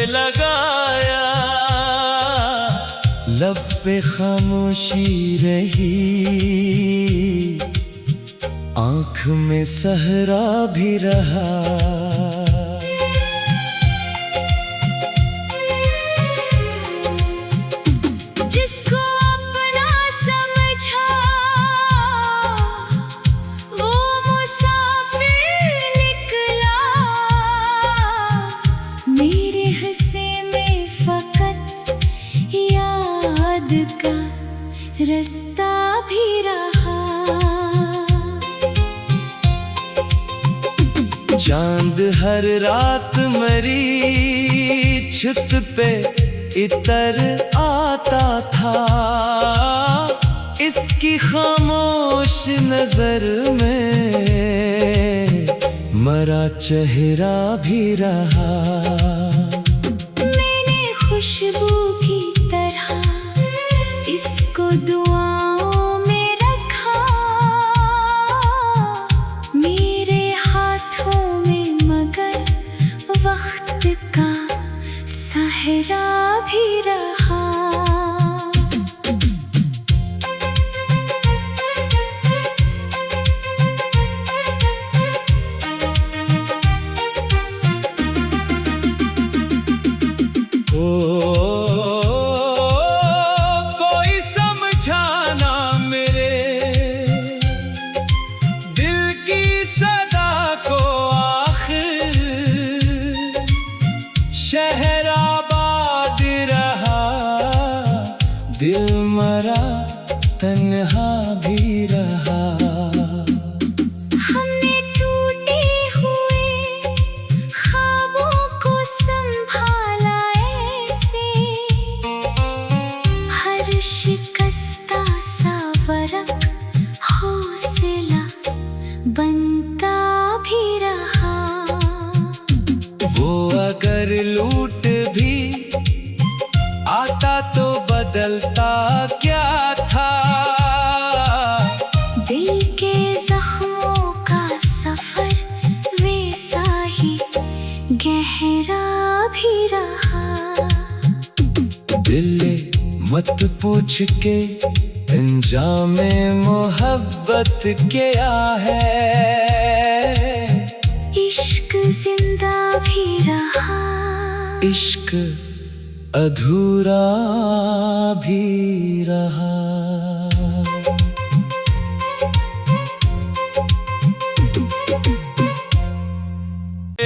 लगाया, लब पे खामोशी रही, आँख में सहरा भी रहा। जिसको अपना समझा वो मुसाफिर निकला, मेरे हिस्से में फकत याद का रास्ता भी रहा। चांद हर रात मरी छत पे इतर आता था, इसकी खामोश नजर में मरा चेहरा भी रहा। मैंने खुशबू की तरह इसको दुआओं में रखा, मेरे हाथों में मगर वक्त का सहरा भी रहा। कोई समझाना मेरे दिल की सदा को, आखिर शहर आबाद रहा, दिल मरा तन्हा भी रहा। हमने टूटे हुए ख्वाबों को संभाला ऐसे, हर शिकस्ता सा वरक हौसला बनता भी रहा। वो अगर लूट भी आता तो बदलता क्या था, दिल के जख्मों का सफर वैसा ही गहरा भी रहा। दिल मत पूछ के अंजामे मोहब्बत क्या है, इश्क जिंदा भी रहा, इश्क अधूरा भी रहा।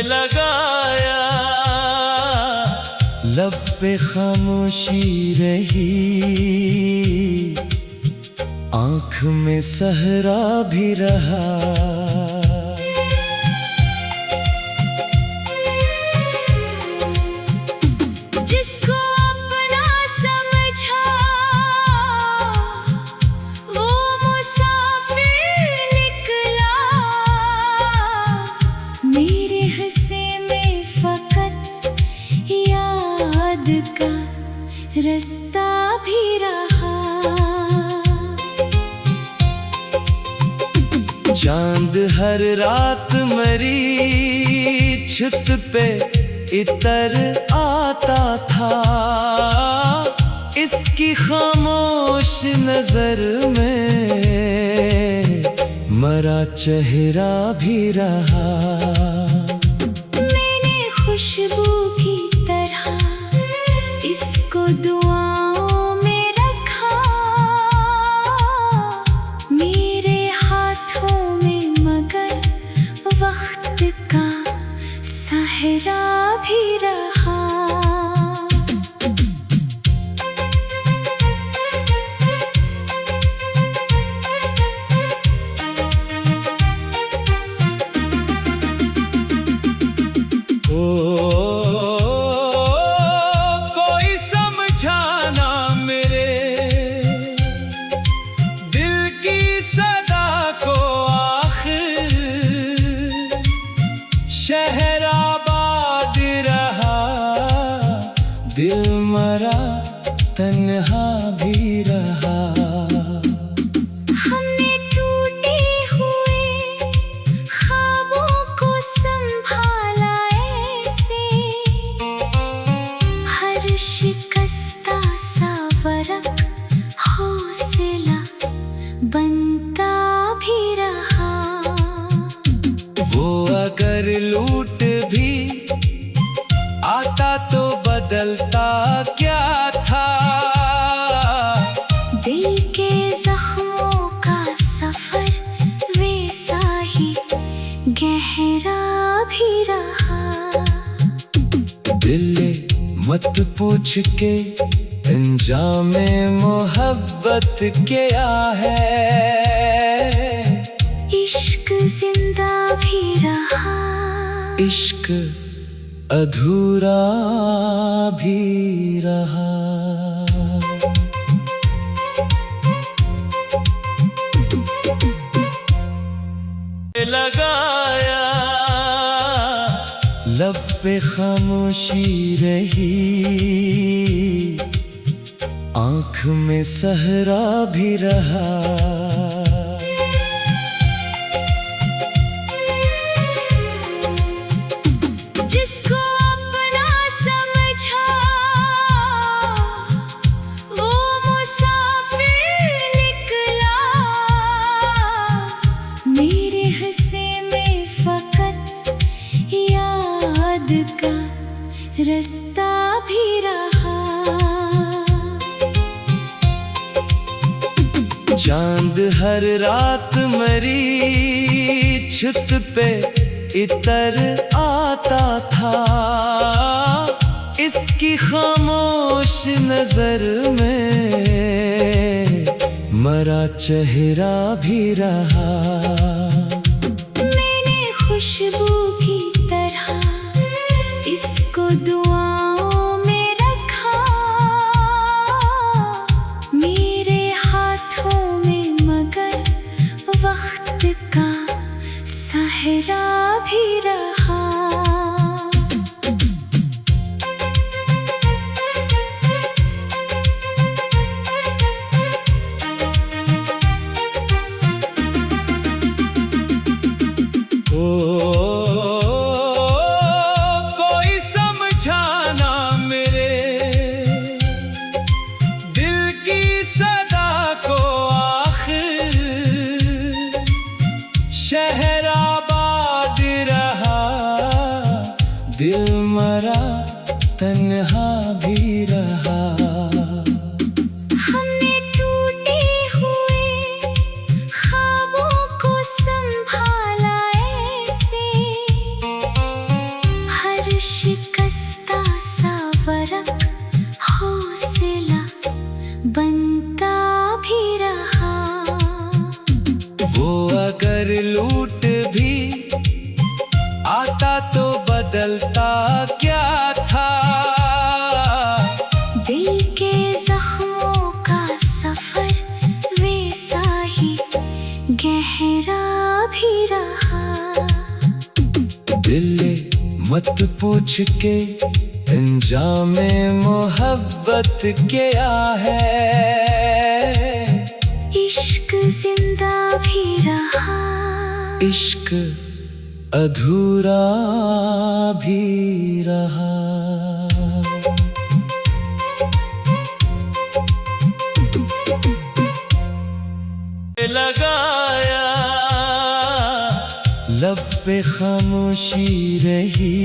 लगाया, लब पे खामोशी रही, आँख में सहरा भी रहा। जिसको अपना समझा वो मुसाफिर निकला, मेरे हिस्से में फकत याद का रास्ता भी रहा। चांद हर रात मरी छत पे इतर आता था, इसकी खामोश नजर में मरा चेहरा भी रहा। मैंने खुशबू की तरह इसको दुआओं में रखा, मेरे हाथों में मगर वक्त का सहरा भी रहा। कोई समझाना मेरे दिल की सदा को, आखिर शहर आबाद रहा, दिल मरा तन्हा भी रहा। हमने टूटे हुए ख्वाबों को संभाला ऐसे, आता तो बदलता क्या था। दिल के जख्मों का सफर वैसा ही गहरा भी रहा। दिल मत पूछ के अंजामे मोहब्बत क्या है। इश्क जिंदा भी रहा, इश्क अधूरा भी रहा। लगाया लब पे खामोशी रही, आँख में सहरा भी रहा। जिसको अपना समझा वो मुसाफिर निकला। मेरे हिस्से में फकत याद का रास्ता भी रहा। चांद हर रात मरी छत पे इतर आता था। इसकी खामोश नजर में मरा चेहरा भी रहा। मैंने खुशबू की तरह इसको दुआओं में रखा। मेरे हाथों में मगर वक्त का सहरा भी रहा। कोई समझाना मेरे दिल की सदा को आखिर। शहर आबाद रहा, दिल मरा तन्हा भी रहा। हमने टूटे हुए ख्वाबों को संभाला ऐसे। हर शिकस्ता सा वरक हौसला बनता भी रहा। वो अगर लूट भी आता तो बदलता क्या था। दिल के जख्मों का सफर वैसा ही गहरा भी रहा। दिल मत पूछ के अंजामे मोहब्बत क्या है। इश्क जिंदा भी रहा, इश्क अधूरा भी रहा। लगाया लब पे खामोशी रही,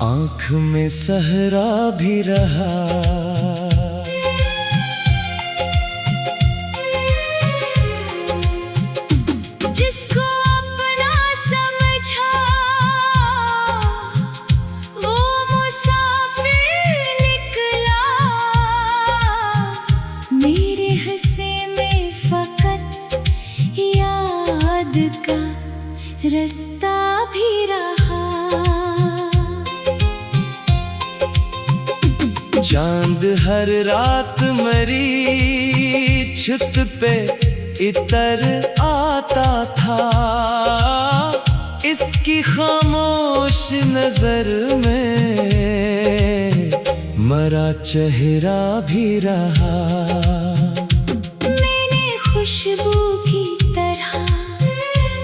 आँख में सहरा भी रहा। जिसको अपना समझा वो मुसाफिर निकला। मेरे हिस्से में फकत याद का रास्ता भी रहा। चांद हर रात मरी छत पे इतर आता था। इसकी खामोश नजर में मरा चेहरा भी रहा। मैंने खुशबू की तरह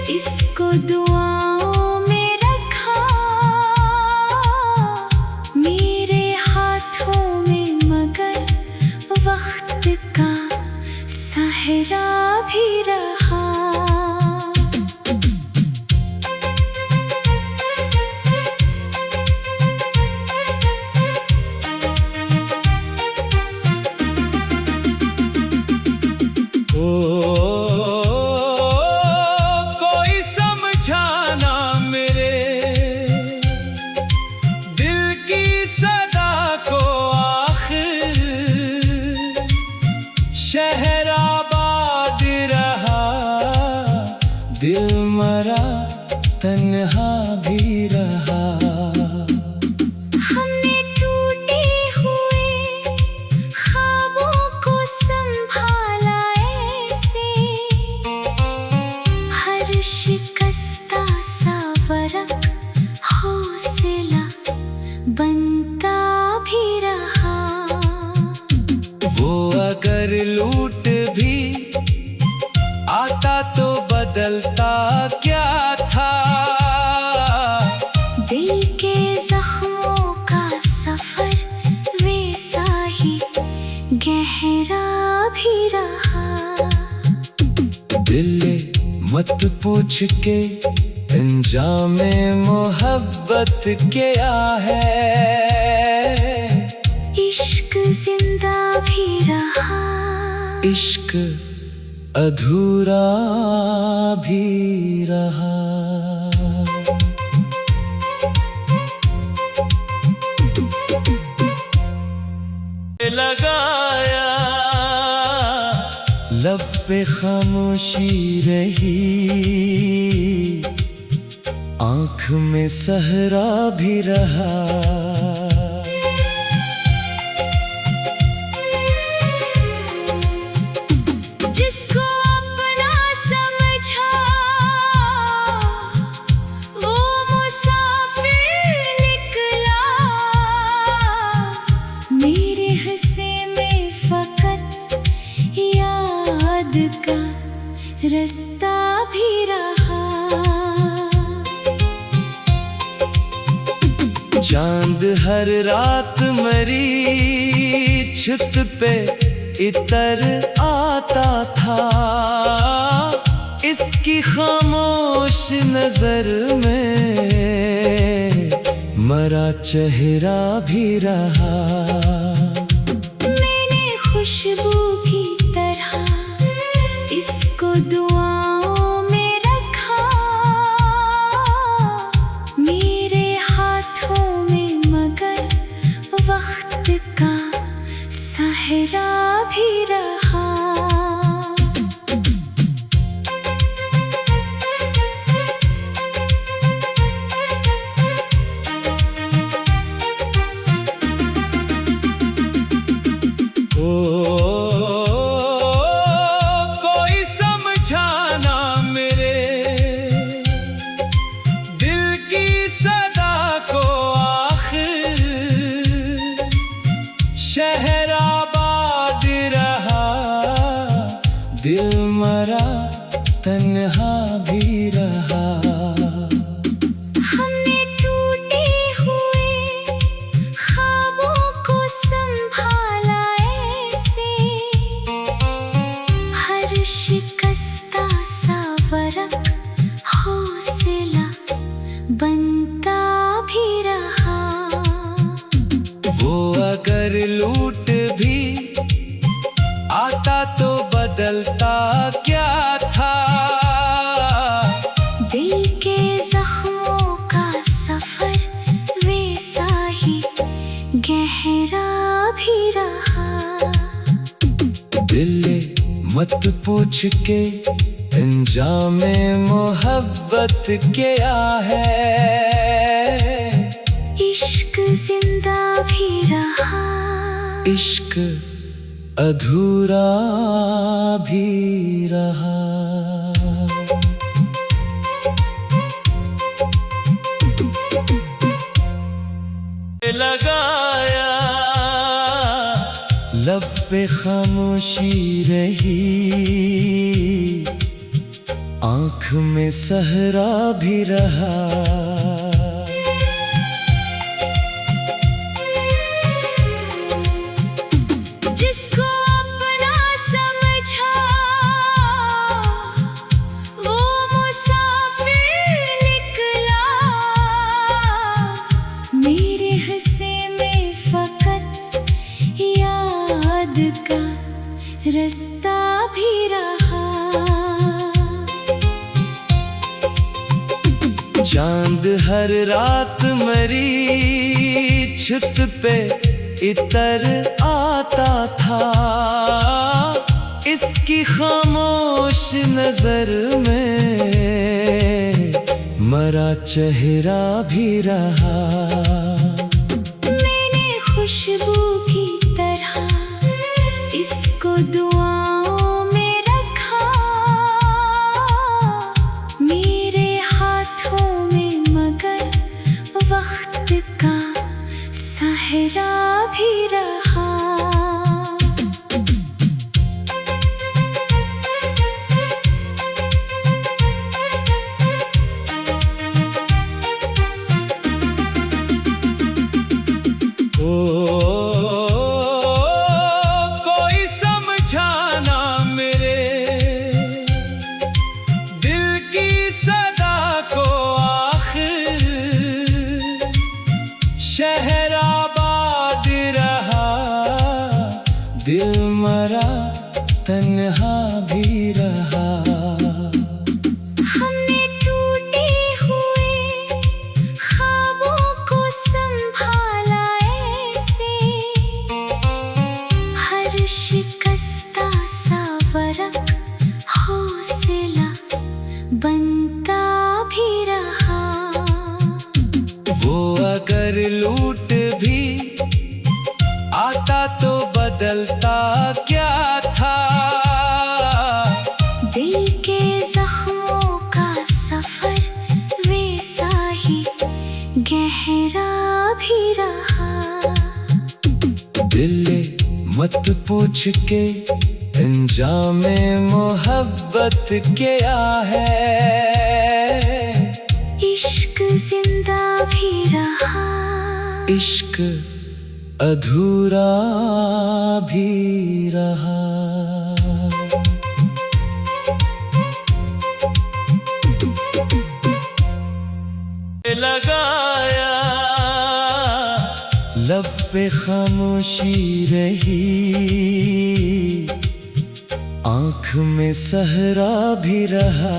इसको दुआओं में रखा। मेरे हाथों में मगर वक्त का सहरा भी रहा। बनता भी रहा। वो अगर लूट भी आता तो बदलता क्या था। दिल के जख्मों का सफर वैसा ही गहरा भी रहा। दिल मत पूछ के अंजामे मोहब्बत क्या है। इश्क जिंदा भी रहा, इश्क अधूरा भी रहा। लगाया लब पे खामोशी रही, आँख में सहरा भी रहा। जिसको अपना समझा वो मुसाफिर निकला। मेरे हिस्से में फकत याद का रास्ता भी रहा। चांद हर रात मरी छत पे इतर आता था। इसकी खामोश नजर में मरा चेहरा भी रहा। मैंने खुशबू की तरह इसको दुआओं में रखा। मेरे हाथों में मगर वक्त का सहरा भी रहा। कोई समझाना मेरे दिल की सदा को आखिर। शहर आबाद रहा, दिल मरा तन्हा भी रहा। हमने टूटे हुए ख्वाबों को संभाला ऐसे। हर शिकस्ता सा वरक हौसला बनता भी रहा। वो अगर लूट भी आता तो बदलता क्या था। दिल के जख्मों का सफर वैसा ही गहरा भी रहा। दिल मत पूछ के अंजामे मोहब्बत क्या है। इश्क जिंदा भी रहा, इश्क अधूरा भी रहा। लगाया लब पे खामोशी रही, आँख में सहरा भी रहा। जिसको अपना समझा वो मुसाफिर निकला। मेरे हिस्से में फकत याद का रास्ता भी रहा। चांद हर रात मरी छत पे इतर आता था। इसकी खामोश नजर में मरा चेहरा भी रहा। मैंने खुशबू की तरह इसको दुआओं में रखा। मेरे हाथों में मगर वक्त का सहरा भी रहा। कोई समझाना मेरे दिल की सदा को आखिर, शहर आबाद रहा दिल मरा तन्हा भी रहा। हमने टूटे हुए ख्वाबों को संभाला ऐसे, हर शिकस्ता सा वरक हौसला बनता भी रहा। वो अगर लूट भी आता तो बदलता क्या था, दिल के जख्मों का सफर वैसा ही गहरा भी रहा। दिल मत पूछ के अंजामे मोहब्बत क्या है, इश्क जिंदा भी रहा, इश्क अधूरा भी रहा। लगाया लब पे खामोशी रही, आँख में सहरा भी रहा।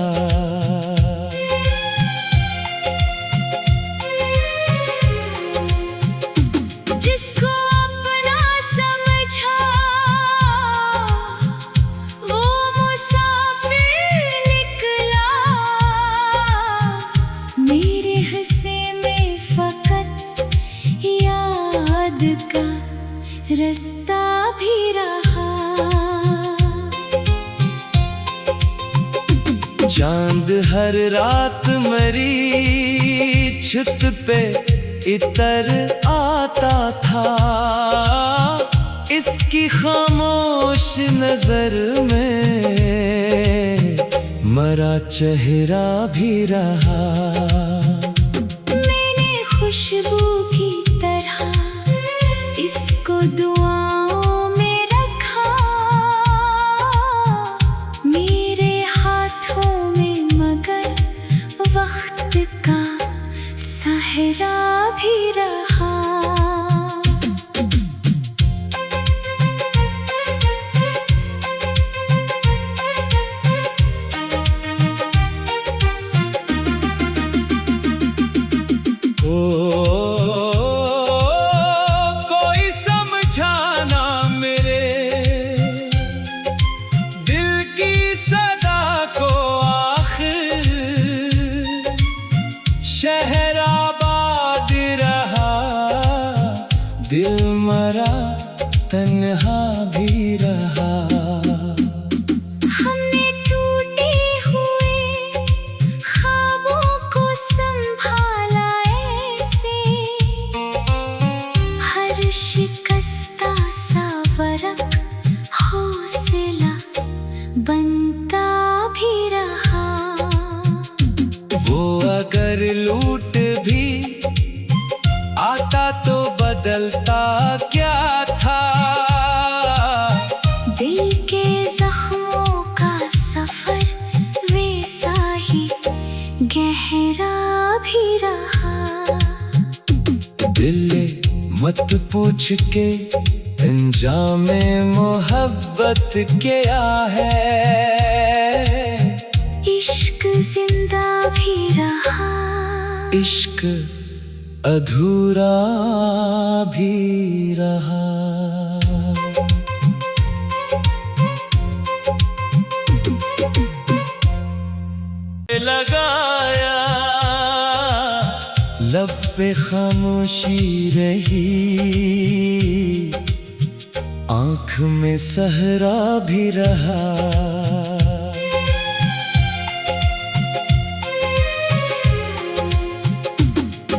जिसको अपना समझा वो मुसाफिर निकला, मेरे हंसे में फकत याद का रास्ता भी रहा। चांद हर रात मरी छत पे इतर आता था, इसकी खामोश नजर में मरा चेहरा भी रहा। मैंने खुशबू की तरह इसको दुआओं में रखा, मेरे हाथों में मगर वक्त का सहरा भी रहा। कोई समझाना मेरे दिल की सदा को आखिर, शहर आबाद रहा दिल मरा तन्हा भी रहा। हमने टूटे हुए ख्वाबों को संभाला ऐसे, हर शिकस्ता सा वरक हौसला बनता भी रहा। वो अगर लूट भी आता तो बदलता क्या था, दिल के जख्मों का सफर वैसा ही गहरा भी रहा। दिल मत पूछ के अंजामे मोहब्बत क्या है, इश्क जिंदा भी रहा, इश्क अधूरा भी रहा। लगाया लब पे खामोशी रही, आँख में सहरा भी रहा।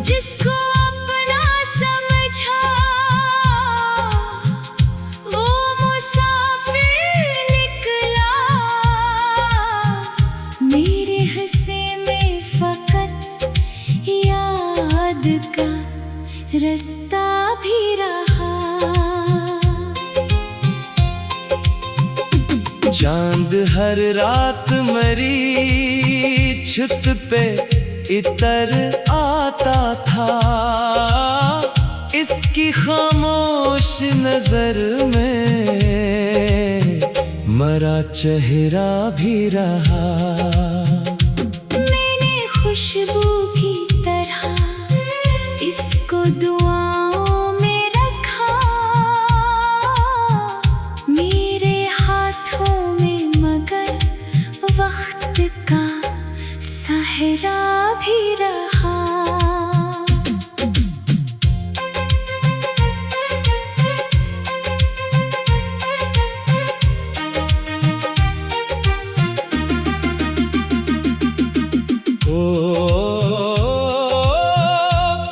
जिसको अपना समझा रास्ता भी रहा। चांद हर रात मरी छत पे इतर आता था, इसकी खामोश नजर में मरा चेहरा भी रहा। मैंने खुशबू की तरह इसको दुआओं में रखा, मेरे हाथों में मगर वक्त का सहरा भी रहा।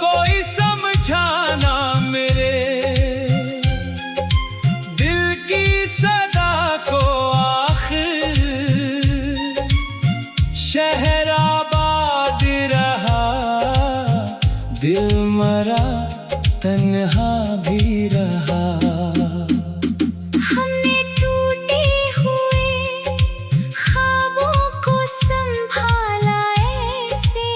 कोई समझाना मेरे दिल की सदा को, आखिर शहर आबाद रहा, दिल मरा तन्हा भी रहा। हमने टूटे हुए ख्वाबों को संभाला ऐसे,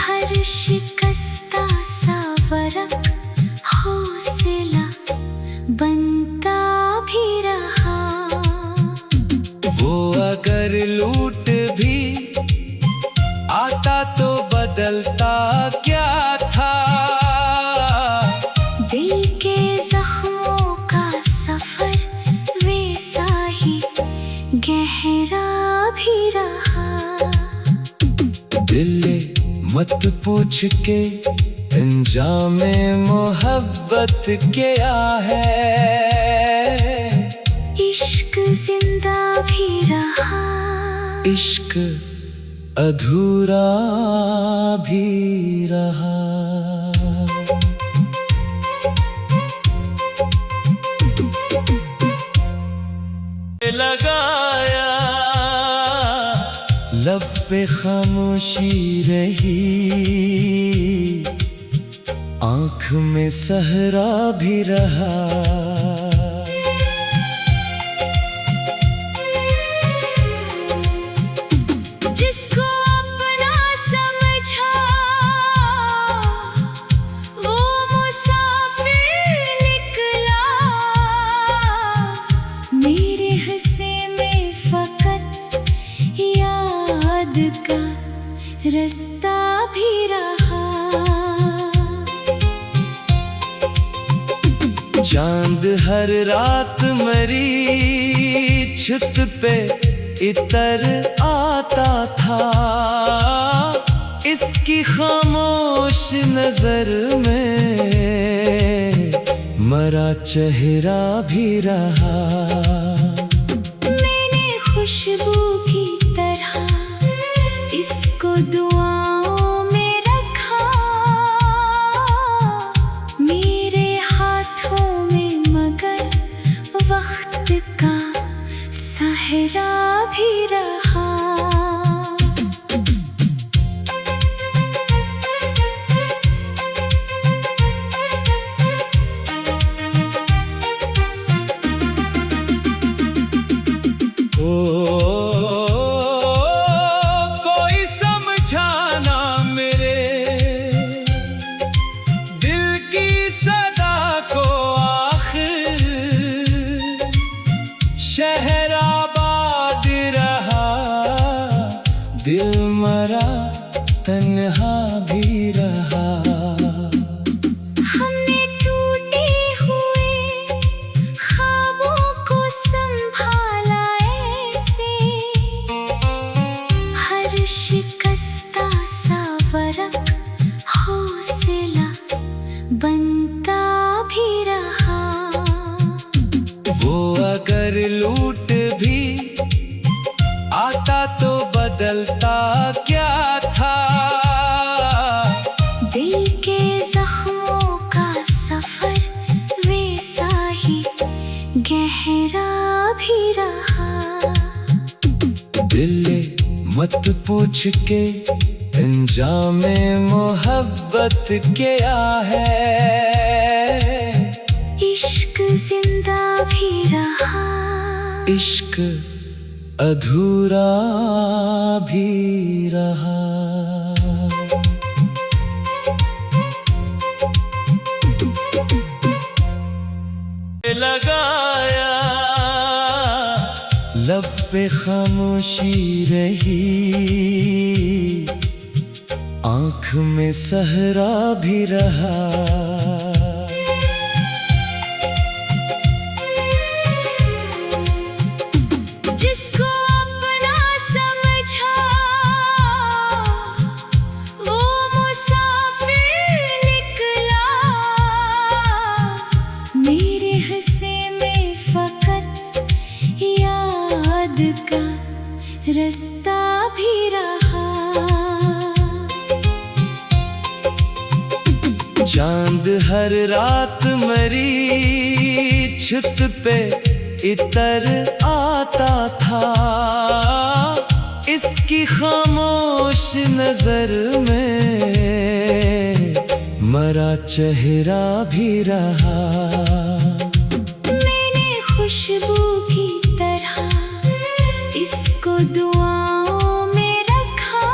हर शिकस्ता सा वरक हौसला बनता भी रहा। वो अगर लूट भी आता तो बदलता क्या था, दिल के जख्मों का सफर वैसा ही गहरा भी रहा। दिल मत पूछ के अंजामे मोहब्बत क्या है, इश्क जिंदा भी रहा, इश्क अधूरा भी रहा। लगाया लब पे खामोशी रही, आँख में सहरा भी रहा। जिसको अपना समझा वो मुसाफिर निकला, मेरे हिस्से में फकत याद का रास्ता भी रहा। चांद हर रात मरी छत पे इतर आता था, इसकी खामोश नजर में मरा चेहरा भी रहा। मैंने खुशबू की तरह इसको दुआओं में रखा, मेरे हाथों में मगर वक्त का सहरा भी रहा। कोई समझाना मेरे दिल की सदा को, आखिर शहर आबाद रहा, दिल मरा तन्हा भी रहा। हमने टूटे हुए ख्वाबों को संभाला ऐसे, हर शिकस्ता सा वरक हौसला बनता भी रहा। वो अगर लूट भी आता तो बदलता क्या था, दिल के जख्मों का सफर वैसा ही गहरा भी रहा। दिल मत पूछ के अंजामे मोहब्बत क्या है। इश्क जिंदा भी रहा, इश्क अधूरा भी रहा। लगाया लब पे खामोशी रही, आँख में सहरा भी रहा। जिसको अपना समझा वो मुसाफिर निकला, मेरे हिस्से में फकत याद का रास्ता भी रहा। चांद हर रात मरी छत पे इतर आता था, इसकी खामोश नजर में मरा चेहरा भी रहा। मैंने खुशबू की तरह इसको दुआओं में रखा,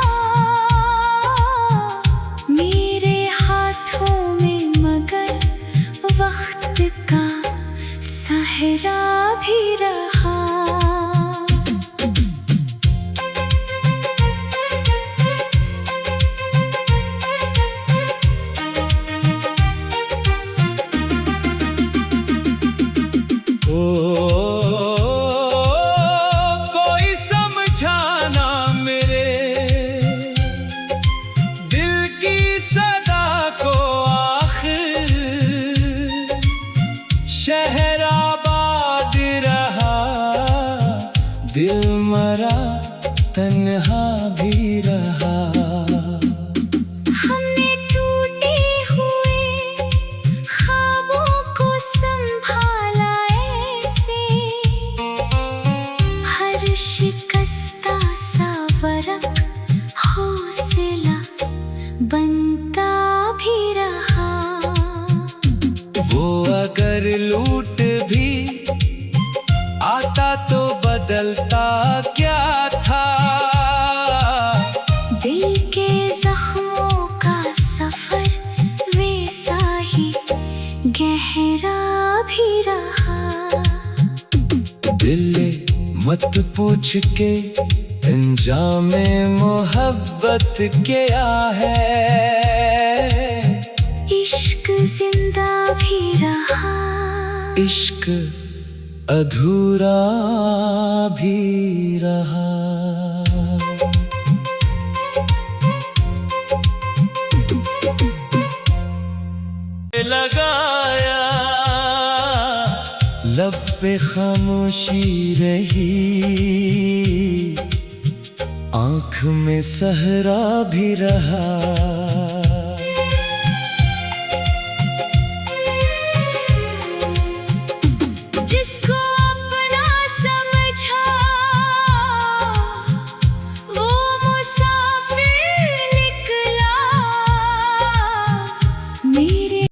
मेरे हाथों में मगर वक्त का सहरा भी रहा। कोई समझाना मेरे दिल की सदा को, आखिर शहर आबाद रहा, दिल मरा तन्हा भी रहा। हमने टूटे हुए ख्वाबों को संभाला ऐसे, हर शिकस्ता सा वरक हौसला बनता भी रहा। वो अगर लूट भी आता तो बदलता क्या था, दिल के जख्मों का सफर वैसा ही गहरा भी रहा। दिल मत पूछ के अंजामे मोहब्बत क्या है। इश्क जिंदा भी रहा, इश्क अधूरा भी रहा। लगाया लब पे खामोशी रही, आँख में सहरा भी रहा।